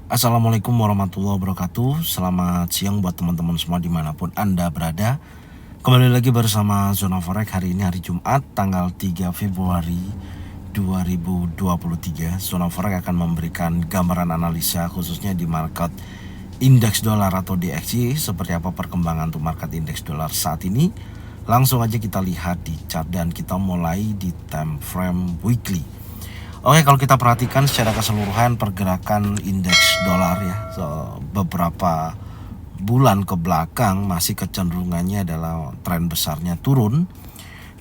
Assalamualaikum warahmatullahi wabarakatuh. Selamat siang buat teman-teman semua dimanapun Anda berada. Kembali lagi bersama Zona Forex. Hari ini hari Jumat tanggal 3 Februari 2023. Zona Forex akan memberikan gambaran analisa khususnya di market indeks dolar atau DXY. Seperti apa perkembangan untuk market indeks dolar saat ini. Langsung aja kita lihat di chart dan kita mulai di time frame weekly. Oke, kalau kita perhatikan secara keseluruhan pergerakan indeks dolar ya, beberapa bulan ke belakang masih kecenderungannya adalah tren besarnya turun.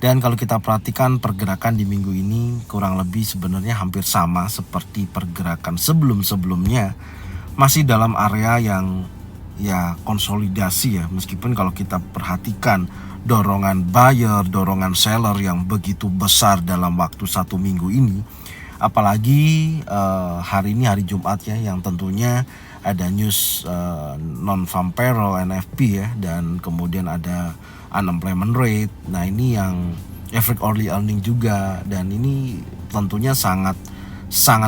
Dan kalau kita perhatikan pergerakan di minggu ini kurang lebih sebenarnya hampir sama seperti pergerakan sebelum-sebelumnya. Masih dalam area yang ya konsolidasi ya, meskipun kalau kita perhatikan dorongan buyer, dorongan seller yang begitu besar dalam waktu 1 minggu ini. Apalagi hari ini hari Jumat ya, yang tentunya ada news non-farm payroll NFP ya, dan kemudian ada unemployment rate. Nah ini yang efek early earning juga, dan ini tentunya sangat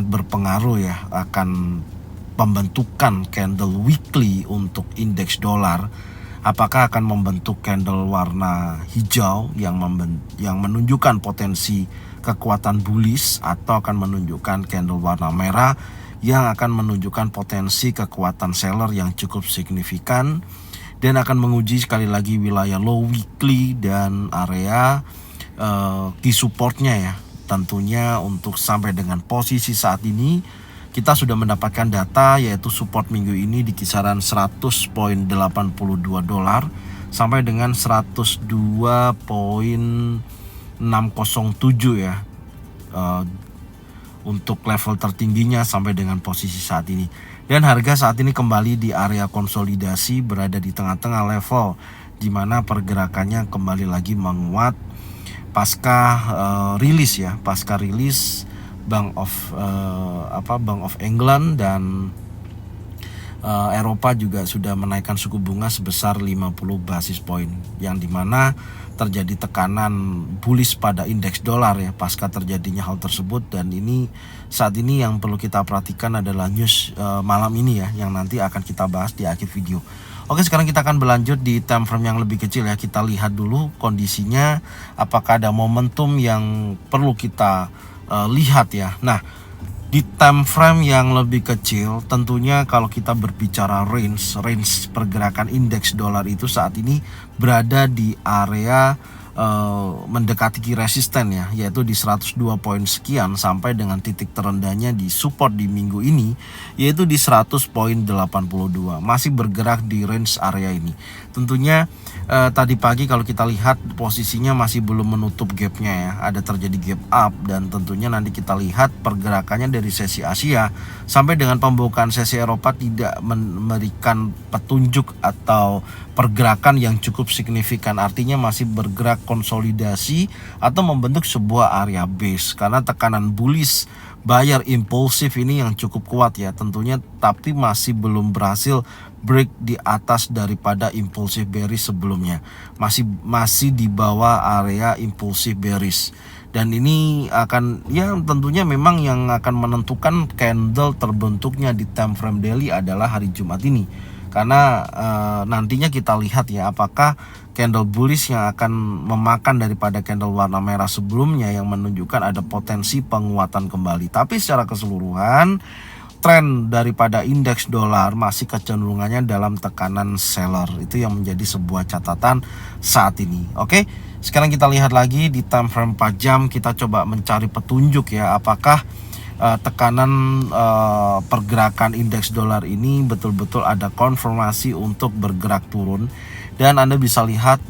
berpengaruh ya akan pembentukan candle weekly untuk indeks dolar. Apakah akan membentuk candle warna hijau yang menunjukkan potensi kekuatan bullish, atau akan menunjukkan candle warna merah yang akan menunjukkan potensi kekuatan seller yang cukup signifikan, dan akan menguji sekali lagi wilayah low weekly dan area key supportnya ya. Tentunya untuk sampai dengan posisi saat ini kita sudah mendapatkan data, yaitu support minggu ini di kisaran 100.82 dolar sampai dengan 102.607 ya, untuk level tertingginya sampai dengan posisi saat ini. Dan harga saat ini kembali di area konsolidasi, berada di tengah-tengah level, di mana pergerakannya kembali lagi menguat pasca rilis ya, pasca rilis Bank of England dan Eropa juga sudah menaikkan suku bunga sebesar 50 basis point, yang dimana terjadi tekanan bullish pada indeks dolar ya pasca terjadinya hal tersebut. Dan ini saat ini yang perlu kita perhatikan adalah news malam ini ya, yang nanti akan kita bahas di akhir video. Oke, sekarang kita akan berlanjut di time frame yang lebih kecil ya. Kita lihat dulu kondisinya, apakah ada momentum yang perlu kita lihat ya. Nah, di time frame yang lebih kecil, tentunya kalau kita berbicara range pergerakan indeks dolar itu saat ini berada di area mendekati resisten ya, yaitu di 102 poin sekian sampai dengan titik terendahnya di support di minggu ini, yaitu di 100.82. Masih bergerak di range area ini. Tentunya tadi pagi kalau kita lihat posisinya masih belum menutup gapnya ya, ada terjadi gap up, dan tentunya nanti kita lihat pergerakannya dari sesi Asia sampai dengan pembukaan sesi Eropa tidak memberikan petunjuk atau pergerakan yang cukup signifikan, artinya masih bergerak konsolidasi atau membentuk sebuah area base, karena tekanan bullish buyer impulsif ini yang cukup kuat ya tentunya, tapi masih belum berhasil break di atas daripada impulsif bearish sebelumnya, masih di bawah area impulsif bearish. Dan ini akan ya tentunya memang yang akan menentukan candle terbentuknya di time frame daily adalah hari Jumat ini, karena nantinya kita lihat ya apakah candle bullish yang akan memakan daripada candle warna merah sebelumnya yang menunjukkan ada potensi penguatan kembali. Tapi secara keseluruhan tren daripada indeks dolar masih kecenderungannya dalam tekanan seller, itu yang menjadi sebuah catatan saat ini. Oke, sekarang kita lihat lagi di time frame 4 jam, kita coba mencari petunjuk ya, apakah tekanan pergerakan indeks dolar ini betul-betul ada konfirmasi untuk bergerak turun. Dan Anda bisa lihat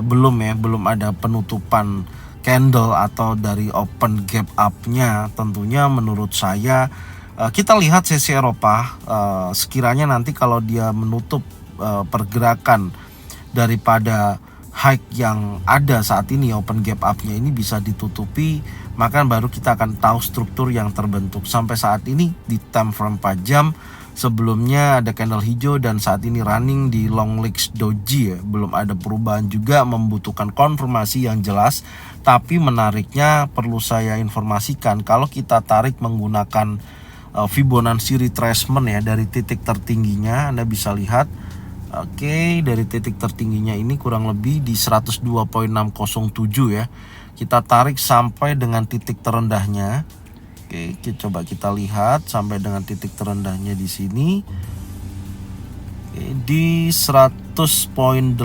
belum ada penutupan candle atau dari open gap up-nya. Tentunya menurut saya kita lihat sesi Eropa, sekiranya nanti kalau dia menutup pergerakan daripada high yang ada saat ini, open gap up-nya ini bisa ditutupi, maka baru kita akan tahu struktur yang terbentuk. Sampai saat ini di time frame 4 jam sebelumnya ada candle hijau, dan saat ini running di long legs doji ya, belum ada perubahan juga, membutuhkan konfirmasi yang jelas. Tapi menariknya perlu saya informasikan, kalau kita tarik menggunakan Fibonacci retracement ya dari titik tertingginya. Anda bisa lihat. Oke, dari titik tertingginya ini kurang lebih di 102.607 ya. Kita tarik sampai dengan titik terendahnya. Oke, coba kita lihat sampai dengan titik terendahnya di sini. Oke, di 100.82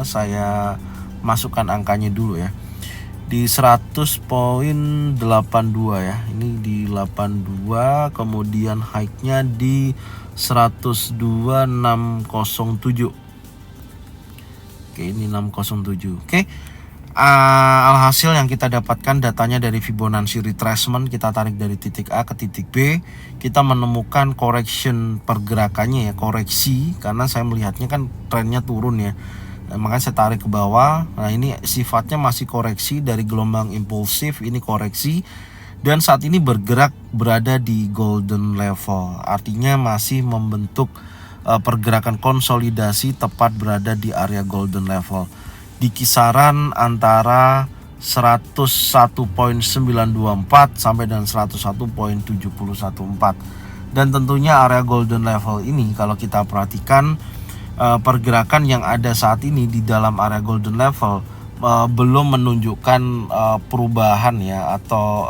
saya masukkan angkanya dulu ya. Di 100.82 ya. Ini di 82, kemudian high-nya di 102.607. Oke, ini 607. Oke. Alhasil yang kita dapatkan datanya dari Fibonacci retracement, kita tarik dari titik A ke titik B, kita menemukan correction pergerakannya ya, koreksi, karena saya melihatnya kan trennya turun ya. Makanya saya tarik ke bawah. Nah, ini sifatnya masih koreksi dari gelombang impulsif, ini koreksi. Dan saat ini bergerak berada di golden level, artinya masih membentuk pergerakan konsolidasi tepat berada di area golden level di kisaran antara 101.924 sampai dengan 101.7114. Dan tentunya area golden level ini kalau kita perhatikan pergerakan yang ada saat ini di dalam area golden level belum menunjukkan perubahan ya, atau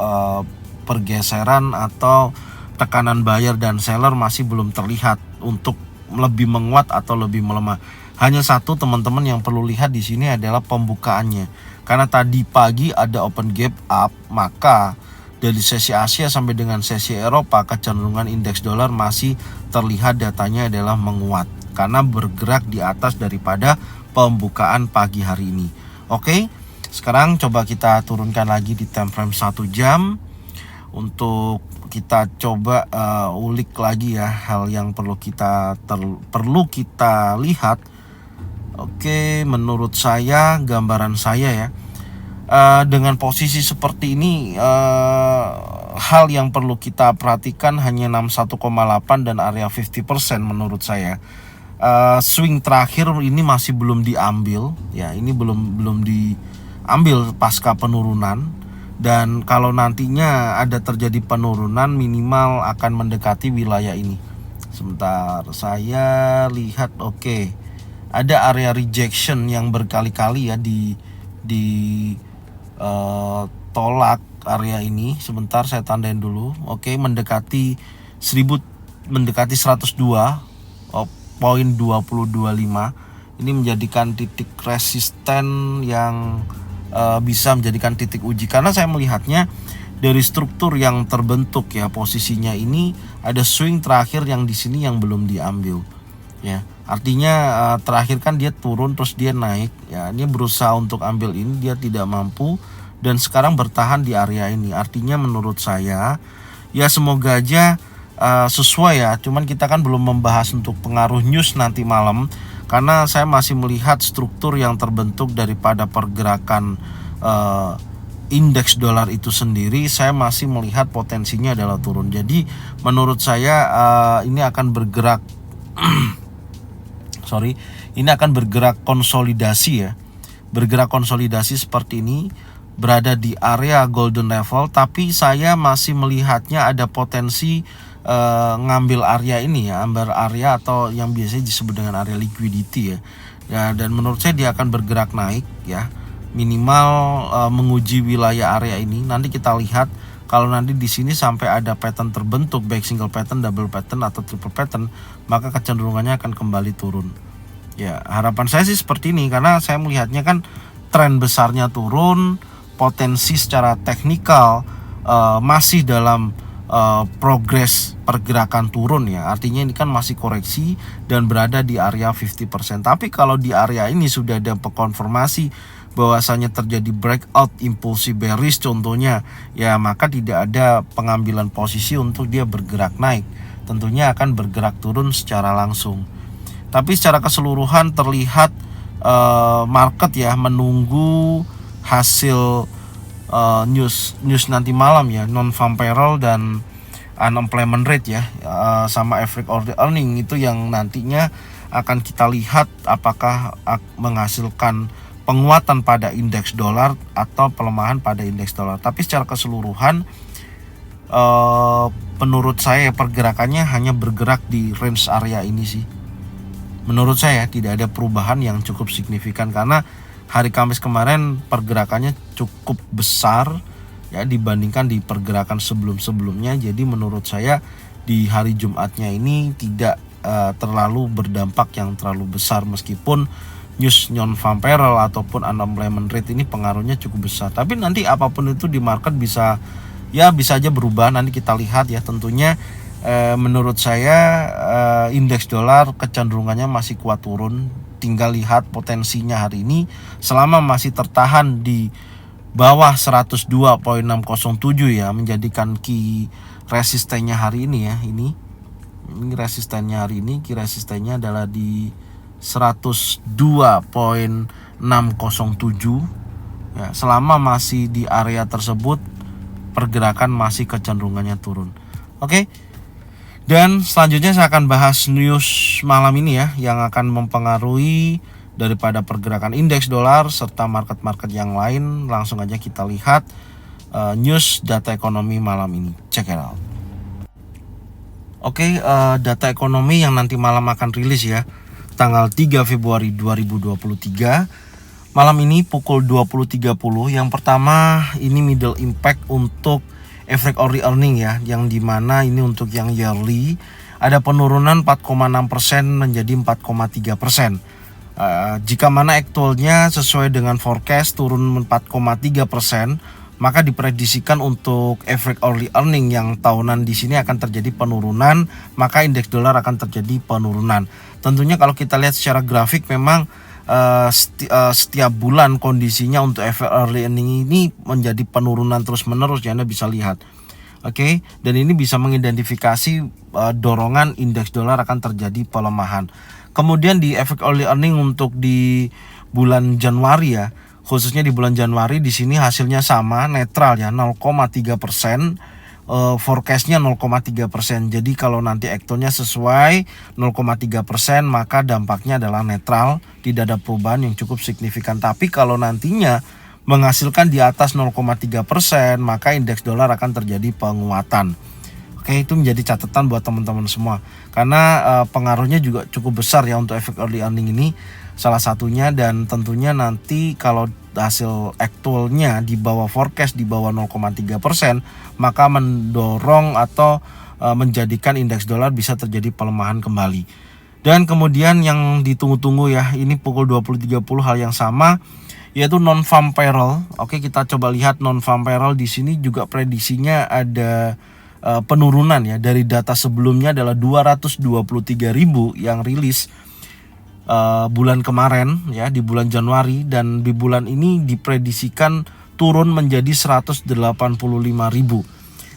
pergeseran atau tekanan buyer dan seller masih belum terlihat untuk lebih menguat atau lebih melemah. Hanya satu teman-teman yang perlu lihat di sini adalah pembukaannya. Karena tadi pagi ada open gap up, maka dari sesi Asia sampai dengan sesi Eropa kecenderungan indeks dolar masih terlihat datanya adalah menguat karena bergerak di atas daripada pembukaan pagi hari ini. Oke, sekarang coba kita turunkan lagi di time frame 1 jam untuk kita coba ulik lagi ya hal yang perlu kita lihat. Oke, menurut saya, gambaran saya ya, dengan posisi seperti ini, hal yang perlu kita perhatikan hanya 61,8 dan area 50% menurut saya. Swing terakhir ini masih belum diambil ya, ini belum diambil pasca penurunan, dan kalau nantinya ada terjadi penurunan minimal akan mendekati wilayah ini. Sebentar saya lihat. Oke, ada area rejection yang berkali-kali ya tolak area ini. Sebentar saya tandain dulu. Oke, mendekati 102.2025 ini menjadikan titik resisten yang bisa menjadikan titik uji, karena saya melihatnya dari struktur yang terbentuk ya, posisinya ini ada swing terakhir yang di sini yang belum diambil ya, artinya terakhir kan dia turun terus dia naik ya, ini berusaha untuk ambil ini, dia tidak mampu dan sekarang bertahan di area ini. Artinya menurut saya ya semoga aja sesuai ya, cuman kita kan belum membahas untuk pengaruh news nanti malam, karena saya masih melihat struktur yang terbentuk daripada pergerakan indeks dolar itu sendiri. Saya masih melihat potensinya adalah turun. Jadi menurut saya ini akan bergerak ini akan bergerak konsolidasi ya, bergerak konsolidasi seperti ini, berada di area golden level, tapi saya masih melihatnya ada potensi ngambil area ini ya, ambil area atau yang biasanya disebut dengan area liquidity ya, dan menurut saya dia akan bergerak naik ya, minimal menguji wilayah area ini. Nanti kita lihat kalau nanti di sini sampai ada pattern terbentuk, baik single pattern, double pattern atau triple pattern, maka kecenderungannya akan kembali turun ya. Harapan saya sih seperti ini, karena saya melihatnya kan tren besarnya turun, potensi secara teknikal masih dalam progres pergerakan turun ya, artinya ini kan masih koreksi dan berada di area 50%. Tapi kalau di area ini sudah ada konfirmasi bahwasanya terjadi breakout impulsi bearish contohnya ya, maka tidak ada pengambilan posisi untuk dia bergerak naik, tentunya akan bergerak turun secara langsung. Tapi secara keseluruhan terlihat market ya menunggu hasil news nanti malam ya, non-farm payroll dan unemployment rate ya, sama average order earning itu yang nantinya akan kita lihat apakah menghasilkan penguatan pada indeks dolar atau pelemahan pada indeks dolar. Tapi secara keseluruhan menurut saya pergerakannya hanya bergerak di range area ini sih. Menurut saya tidak ada perubahan yang cukup signifikan karena hari Kamis kemarin pergerakannya cukup besar ya dibandingkan di pergerakan sebelum-sebelumnya. Jadi menurut saya di hari Jumatnya ini tidak terlalu berdampak yang terlalu besar, meskipun news non farm payroll ataupun unemployment rate ini pengaruhnya cukup besar. Tapi nanti apapun itu di market bisa aja berubah, nanti kita lihat ya. Tentunya menurut saya indeks dolar kecenderungannya masih kuat turun, tinggal lihat potensinya hari ini. Selama masih tertahan di bawah 102.607 ya, menjadikan key resistennya hari ini ya. Ini resistennya hari ini, key resistennya adalah di 102.607 ya. Selama masih di area tersebut pergerakan masih kecenderungannya turun. Oke. Dan selanjutnya saya akan bahas news malam ini ya, yang akan mempengaruhi daripada pergerakan indeks dolar serta market-market yang lain. Langsung aja kita lihat news data ekonomi malam ini. Check it out. Oke, data ekonomi yang nanti malam akan rilis ya, tanggal 3 Februari 2023. Malam ini pukul 20.30. Yang pertama ini middle impact untuk average hourly earning ya, yang dimana ini untuk yang yearly ada penurunan 4,6% menjadi 4,3%. Jika mana aktualnya sesuai dengan forecast turun 4,3%, maka diprediksikan untuk average hourly earning yang tahunan di sini akan terjadi penurunan, maka indeks dolar akan terjadi penurunan. Tentunya kalau kita lihat secara grafik memang setiap bulan kondisinya untuk average hourly earning ini menjadi penurunan terus-menerus ya, Anda bisa lihat. Oke, dan ini bisa mengidentifikasi dorongan indeks dolar akan terjadi pelemahan. Kemudian di average hourly earning untuk di bulan Januari ya, khususnya di bulan Januari di sini hasilnya sama, netral ya, 0,3%. Forecastnya 0,3%. Jadi kalau nanti aktualnya sesuai 0,3%, maka dampaknya adalah netral, tidak ada perubahan yang cukup signifikan. Tapi kalau nantinya menghasilkan di atas 0,3%, maka indeks dolar akan terjadi penguatan. Oke, itu menjadi catatan buat teman-teman semua, karena pengaruhnya juga cukup besar ya untuk efek early earning ini, salah satunya. Dan tentunya nanti kalau hasil aktualnya di bawah forecast, di bawah 0,3%, maka mendorong atau menjadikan indeks dolar bisa terjadi pelemahan kembali. Dan kemudian yang ditunggu-tunggu ya, ini pukul 20.30 hal yang sama, yaitu non farm payroll. Oke, kita coba lihat non farm payroll di sini juga prediksinya ada penurunan ya, dari data sebelumnya adalah 223.000 yang rilis bulan kemarin ya, di bulan Januari, dan di bulan ini diprediksikan turun menjadi 185.000.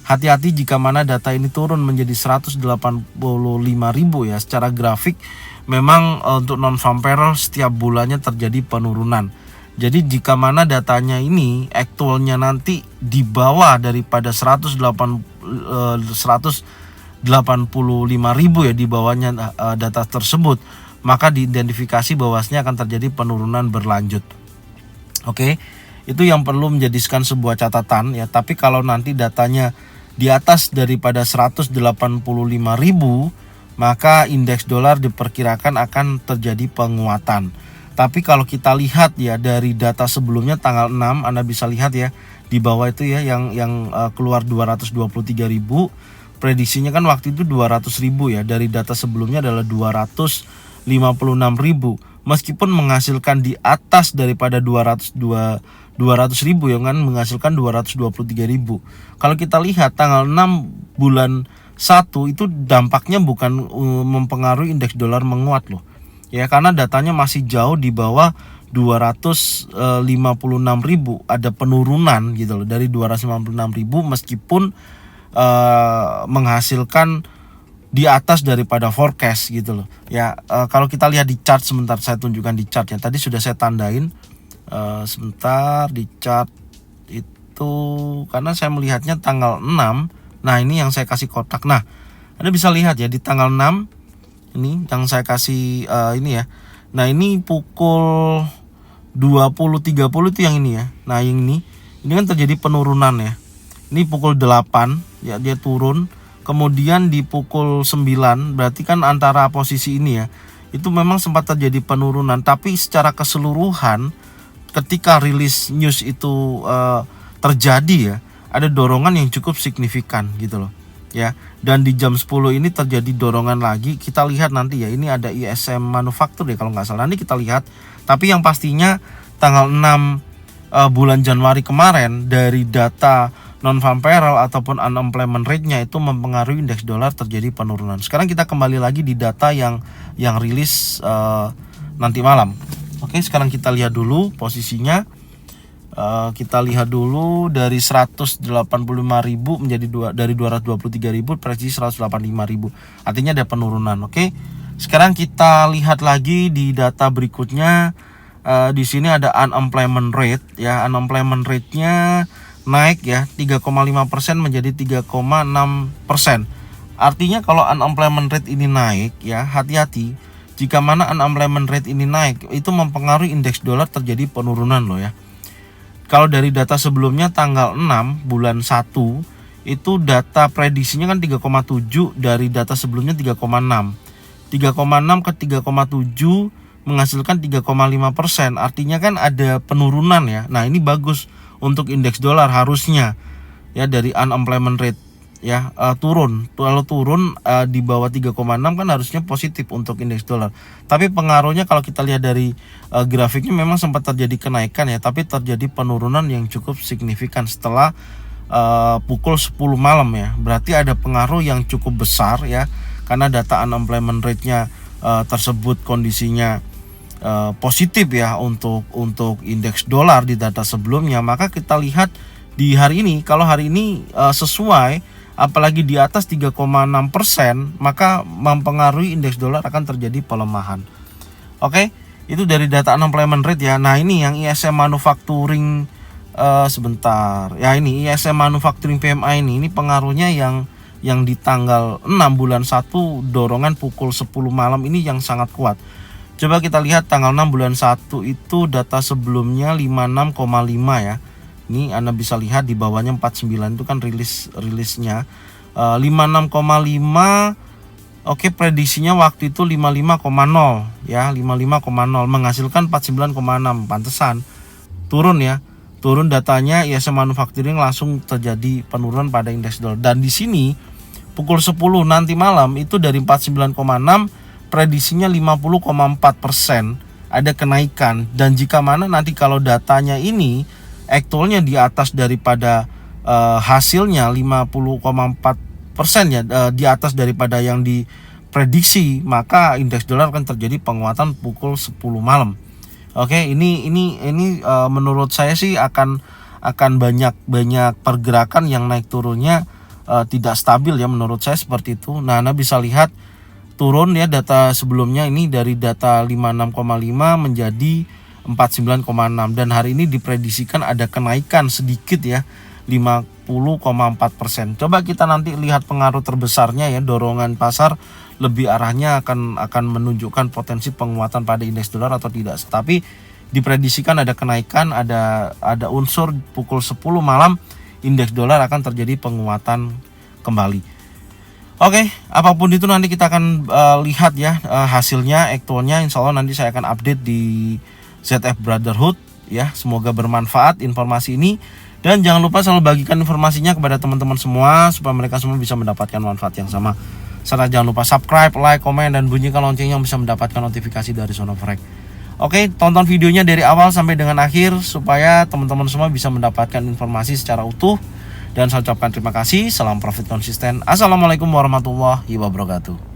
Hati-hati jika mana data ini turun menjadi 185.000 ya. Secara grafik memang untuk non farm payroll setiap bulannya terjadi penurunan. Jadi jika mana datanya ini aktualnya nanti di bawah daripada 185.000 ya, di bawahnya data tersebut, maka diidentifikasi bahwasanya akan terjadi penurunan berlanjut. Oke, itu yang perlu menjadikan sebuah catatan ya. Tapi kalau nanti datanya di atas daripada 185.000, maka indeks dolar diperkirakan akan terjadi penguatan. Tapi kalau kita lihat ya dari data sebelumnya tanggal 6, Anda bisa lihat ya di bawah itu ya, yang keluar 223.000, prediksinya kan waktu itu 200.000 ya, dari data sebelumnya adalah 256.000. Meskipun menghasilkan di atas daripada 200.000 ya kan, menghasilkan 223.000. Kalau kita lihat tanggal 6 bulan 1 itu dampaknya bukan mempengaruhi indeks dolar menguat loh. Ya, karena datanya masih jauh di bawah 256.000, ada penurunan gitu loh, dari 256.000 meskipun menghasilkan di atas daripada forecast gitu loh. Ya, kalau kita lihat di chart, sebentar saya tunjukkan di chart ya. Tadi sudah saya tandain sebentar di chart itu, karena saya melihatnya tanggal 6. Nah, ini yang saya kasih kotak. Nah, Anda bisa lihat ya di tanggal 6 ini yang saya kasih ini ya. Nah, ini pukul 20.30 itu yang ini ya. Nah, yang ini kan terjadi penurunan ya. Ini pukul 8 ya, dia turun kemudian di pukul 9 berarti kan antara posisi ini ya, itu memang sempat terjadi penurunan, tapi secara keseluruhan ketika rilis news itu terjadi ya, ada dorongan yang cukup signifikan gitu loh ya. Dan di jam 10 ini terjadi dorongan lagi. Kita lihat nanti ya, ini ada ISM manufaktur ya kalau nggak salah, nanti kita lihat. Tapi yang pastinya tanggal 6 bulan Januari kemarin dari data non-farm payroll ataupun unemployment rate-nya itu mempengaruhi indeks dolar terjadi penurunan. Sekarang kita kembali lagi di data yang rilis nanti malam. Oke, sekarang kita lihat dulu posisinya. Kita lihat dulu dari 185.000 menjadi dari 223.000 prediksi 185.000. Artinya ada penurunan. Oke. Sekarang kita lihat lagi di data berikutnya. Di sini ada unemployment rate ya. Unemployment rate-nya naik ya 3,5% menjadi 3,6%. Artinya kalau unemployment rate ini naik ya, hati-hati. Jika mana unemployment rate ini naik, itu mempengaruhi indeks dolar terjadi penurunan loh ya. Kalau dari data sebelumnya tanggal 6 bulan 1 itu data prediksinya kan 3,7, dari data sebelumnya 3,6. 3,6 ke 3,7 menghasilkan 3,5%. Artinya kan ada penurunan ya. Nah, ini bagus untuk indeks dolar harusnya ya, dari unemployment rate ya turun. Kalau turun di bawah 3,6 kan harusnya positif untuk indeks dolar. Tapi pengaruhnya kalau kita lihat dari grafiknya memang sempat terjadi kenaikan ya, tapi terjadi penurunan yang cukup signifikan setelah pukul 10 malam ya. Berarti ada pengaruh yang cukup besar ya, karena data unemployment rate-nya tersebut kondisinya positif ya untuk indeks dolar di data sebelumnya. Maka kita lihat di hari ini, kalau hari ini sesuai apalagi di atas 3,6%, maka mempengaruhi indeks dolar akan terjadi pelemahan. Oke, itu dari data unemployment rate ya. Nah, ini yang ISM manufacturing sebentar. Ya, ini ISM manufacturing PMI ini pengaruhnya yang di tanggal 6 bulan 1 dorongan pukul 10 malam ini yang sangat kuat. Coba kita lihat tanggal 6 bulan 1 itu data sebelumnya 56,5 ya. Ini Anda bisa lihat di bawahnya 49 itu kan rilisnya 56,5. Oke, prediksinya waktu itu 55,0 ya, 55,0 menghasilkan 49,6. Pantesan turun ya. Turun datanya ISM manufacturing, langsung terjadi penurunan pada indeks dolar. Dan di sini pukul 10 nanti malam itu dari 49,6 prediksinya 50,4% ada kenaikan. Dan jika mana nanti kalau datanya ini aktualnya di atas daripada hasilnya 50,4% ya, di atas daripada yang diprediksi, maka indeks dolar akan terjadi penguatan pukul 10 malam. Oke, ini menurut saya sih akan banyak pergerakan yang naik turunnya tidak stabil ya, menurut saya seperti itu. Nah, Anda bisa lihat turun ya, data sebelumnya ini dari data 56,5 menjadi 49,6, dan hari ini diprediksikan ada kenaikan sedikit ya, 50,4%. Coba kita nanti lihat pengaruh terbesarnya ya, dorongan pasar lebih arahnya akan menunjukkan potensi penguatan pada indeks dolar atau tidak. Tapi diprediksikan ada kenaikan, ada unsur pukul 10 malam indeks dolar akan terjadi penguatan kembali. Oke, apapun itu nanti kita akan lihat ya hasilnya, aktualnya. Insya Allah nanti saya akan update di ZF Brotherhood ya. Semoga bermanfaat informasi ini, dan jangan lupa selalu bagikan informasinya kepada teman-teman semua supaya mereka semua bisa mendapatkan manfaat yang sama. Serta jangan lupa subscribe, like, komen, dan bunyikan loncengnya bisa mendapatkan notifikasi dari Sonoforex. Oke, tonton videonya dari awal sampai dengan akhir supaya teman-teman semua bisa mendapatkan informasi secara utuh. Dan saya ucapkan terima kasih. Salam profit konsisten. Assalamualaikum warahmatullahi wabarakatuh.